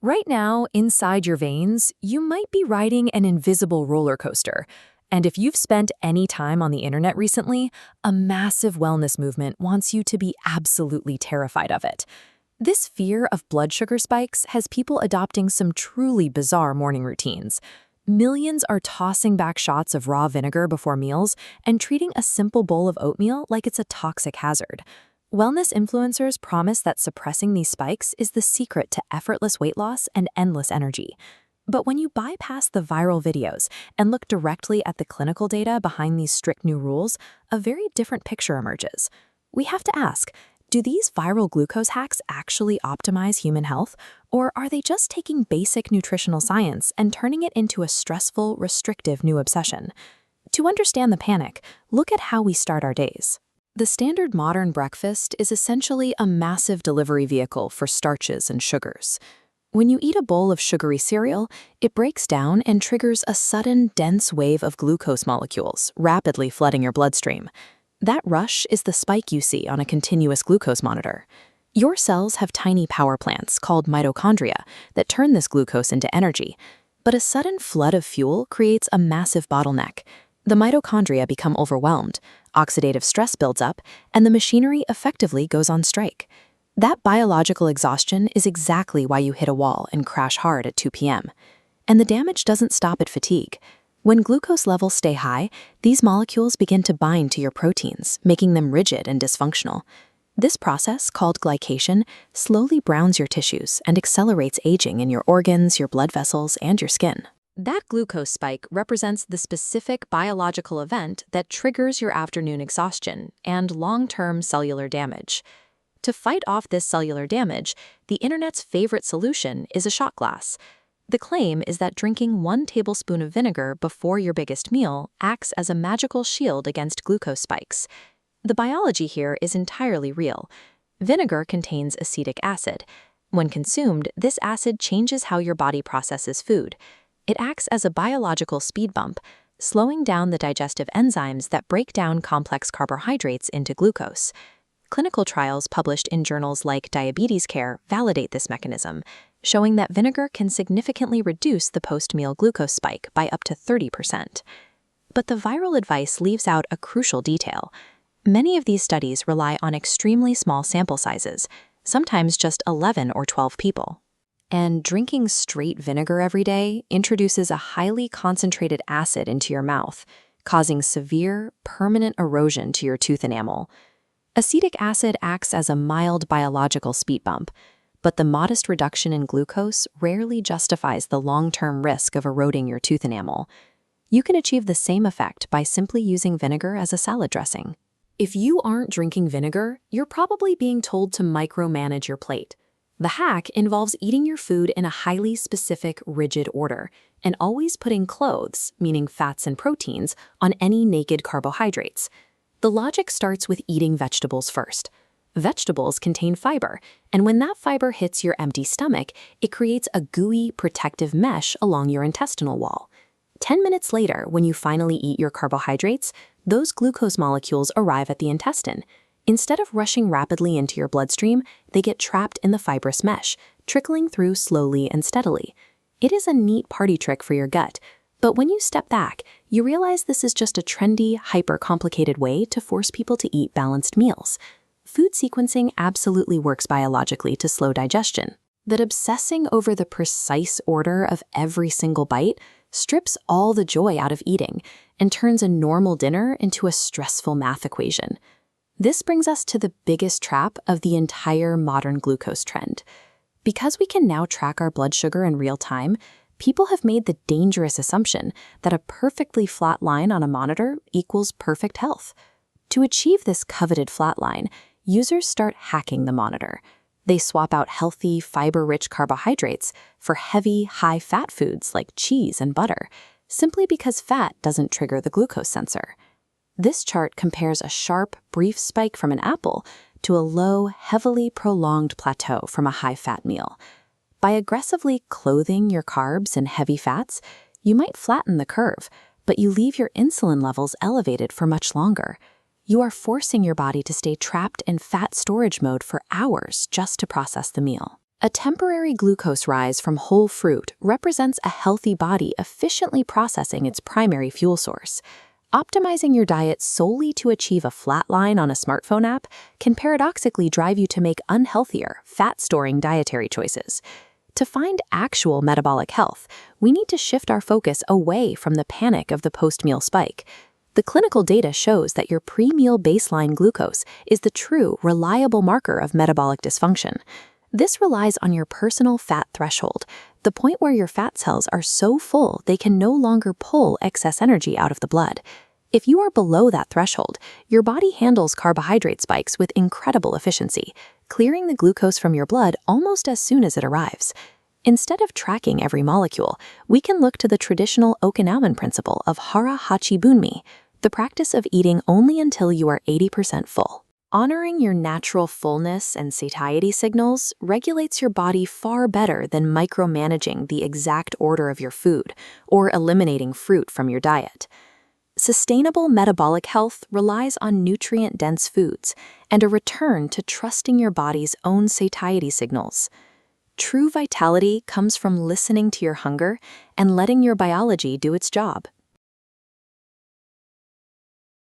Right now, inside your veins, you might be riding an invisible roller coaster. And if you've spent any time on the internet recently, a massive wellness movement wants you to be absolutely terrified of it. This fear of blood sugar spikes has people adopting some truly bizarre morning routines. Millions are tossing back shots of raw vinegar before meals and treating a simple bowl of oatmeal like it's a toxic hazard. Wellness influencers promise that suppressing these spikes is the secret to effortless weight loss and endless energy. But when you bypass the viral videos and look directly at the clinical data behind these strict new rules, a very different picture emerges. We have to ask, do these viral glucose hacks actually optimize human health, or are they just taking basic nutritional science and turning it into a stressful, restrictive new obsession? To understand the panic, look at how we start our days. The standard modern breakfast is essentially a massive delivery vehicle for starches and sugars. When you eat a bowl of sugary cereal, it breaks down and triggers a sudden, dense wave of glucose molecules, rapidly flooding your bloodstream. That rush is the spike you see on a continuous glucose monitor. Your cells have tiny power plants called mitochondria that turn this glucose into energy, but a sudden flood of fuel creates a massive bottleneck. The mitochondria become overwhelmed, oxidative stress builds up, and the machinery effectively goes on strike. That biological exhaustion is exactly why you hit a wall and crash hard at 2 p.m. And the damage doesn't stop at fatigue. When glucose levels stay high, these molecules begin to bind to your proteins, making them rigid and dysfunctional. This process, called glycation, slowly browns your tissues and accelerates aging in your organs, your blood vessels, and your skin. That glucose spike represents the specific biological event that triggers your afternoon exhaustion and long-term cellular damage. To fight off this cellular damage, the internet's favorite solution is a shot glass. The claim is that drinking 1 tablespoon of vinegar before your biggest meal acts as a magical shield against glucose spikes. The biology here is entirely real. Vinegar contains acetic acid. When consumed, this acid changes how your body processes food. It acts as a biological speed bump, slowing down the digestive enzymes that break down complex carbohydrates into glucose. Clinical trials published in journals like Diabetes Care validate this mechanism, showing that vinegar can significantly reduce the post-meal glucose spike by up to 30%. But the viral advice leaves out a crucial detail. Many of these studies rely on extremely small sample sizes, sometimes just 11 or 12 people. And drinking straight vinegar every day introduces a highly concentrated acid into your mouth, causing severe, permanent erosion to your tooth enamel. Acetic acid acts as a mild biological speed bump, but the modest reduction in glucose rarely justifies the long-term risk of eroding your tooth enamel. You can achieve the same effect by simply using vinegar as a salad dressing. If you aren't drinking vinegar, you're probably being told to micromanage your plate. The hack involves eating your food in a highly specific, rigid order, and always putting clothes, meaning fats and proteins, on any naked carbohydrates. The logic starts with eating vegetables first. Vegetables contain fiber, and when that fiber hits your empty stomach, it creates a gooey, protective mesh along your intestinal wall. 10 minutes later, when you finally eat your carbohydrates, those glucose molecules arrive at the intestine. Instead of rushing rapidly into your bloodstream, they get trapped in the fibrous mesh, trickling through slowly and steadily. It is a neat party trick for your gut, but when you step back, you realize this is just a trendy, hyper-complicated way to force people to eat balanced meals. Food sequencing absolutely works biologically to slow digestion. That obsessing over the precise order of every single bite strips all the joy out of eating and turns a normal dinner into a stressful math equation. This brings us to the biggest trap of the entire modern glucose trend. Because we can now track our blood sugar in real time, people have made the dangerous assumption that a perfectly flat line on a monitor equals perfect health. To achieve this coveted flat line, users start hacking the monitor. They swap out healthy, fiber-rich carbohydrates for heavy, high-fat foods like cheese and butter, simply because fat doesn't trigger the glucose sensor. This chart compares a sharp, brief spike from an apple to a low, heavily prolonged plateau from a high-fat meal. By aggressively clothing your carbs in heavy fats, you might flatten the curve, but you leave your insulin levels elevated for much longer. You are forcing your body to stay trapped in fat storage mode for hours just to process the meal. A temporary glucose rise from whole fruit represents a healthy body efficiently processing its primary fuel source. Optimizing your diet solely to achieve a flat line on a smartphone app can paradoxically drive you to make unhealthier, fat-storing dietary choices. To find actual metabolic health, we need to shift our focus away from the panic of the post-meal spike. The clinical data shows that your pre-meal baseline glucose is the true, reliable marker of metabolic dysfunction. This relies on your personal fat threshold, the point where your fat cells are so full they can no longer pull excess energy out of the blood. If you are below that threshold, your body handles carbohydrate spikes with incredible efficiency, clearing the glucose from your blood almost as soon as it arrives. Instead of tracking every molecule, we can look to the traditional Okinawan principle of hara hachi bunmi, the practice of eating only until you are 80% full. Honoring your natural fullness and satiety signals regulates your body far better than micromanaging the exact order of your food or eliminating fruit from your diet. Sustainable metabolic health relies on nutrient-dense foods and a return to trusting your body's own satiety signals. True vitality comes from listening to your hunger and letting your biology do its job.